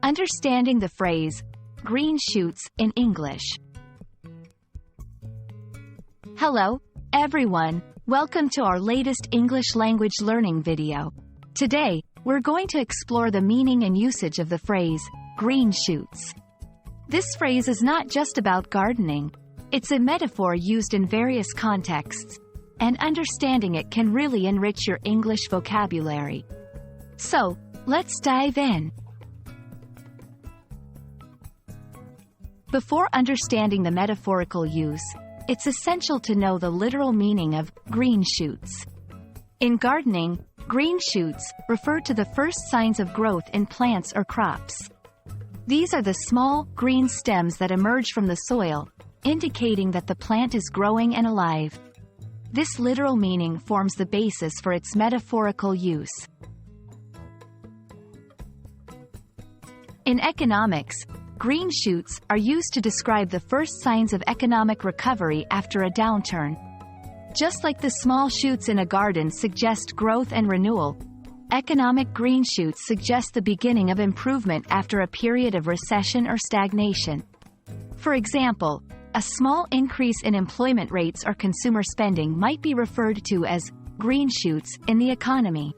Understanding the phrase, green shoots, in English. Hello, everyone. Welcome to our latest English language learning video. Today, we're going to explore the meaning and usage of the phrase, green shoots. This phrase is not just about gardening. It's a metaphor used in various contexts, and understanding it can really enrich your English vocabulary. So, let's dive in. Before understanding the metaphorical use, it's essential to know the literal meaning of green shoots. In gardening, green shoots refer to the first signs of growth in plants or crops. These are the small, green stems that emerge from the soil, indicating that the plant is growing and alive. This literal meaning forms the basis for its metaphorical use. In economics, green shoots are used to describe the first signs of economic recovery after a downturn. Just like the small shoots in a garden suggest growth and renewal, economic green shoots suggest the beginning of improvement after a period of recession or stagnation. For example, a small increase in employment rates or consumer spending might be referred to as green shoots in the economy.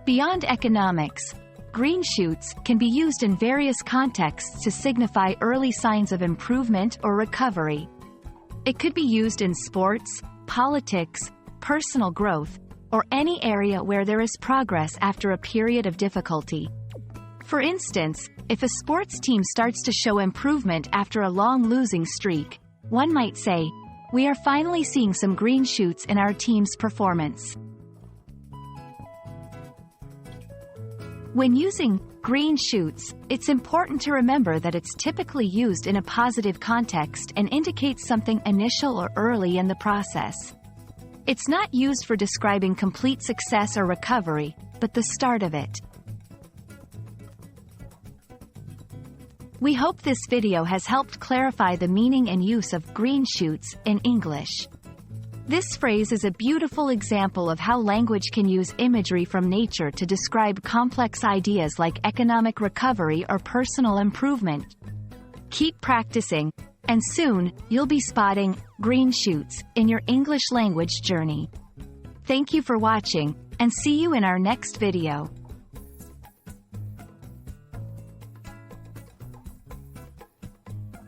Beyond economics, green shoots can be used in various contexts to signify early signs of improvement or recovery. It could be used in sports, politics, personal growth, or any area where there is progress after a period of difficulty. For instance, if a sports team starts to show improvement after a long losing streak, one might say, "We are finally seeing some green shoots in our team's performance." When using green shoots, it's important to remember that it's typically used in a positive context and indicates something initial or early in the process. It's not used for describing complete success or recovery, but the start of it. We hope this video has helped clarify the meaning and use of green shoots in English. This phrase is a beautiful example of how language can use imagery from nature to describe complex ideas like economic recovery or personal improvement. Keep practicing, and soon, you'll be spotting green shoots in your English language journey. Thank you for watching, and see you in our next video.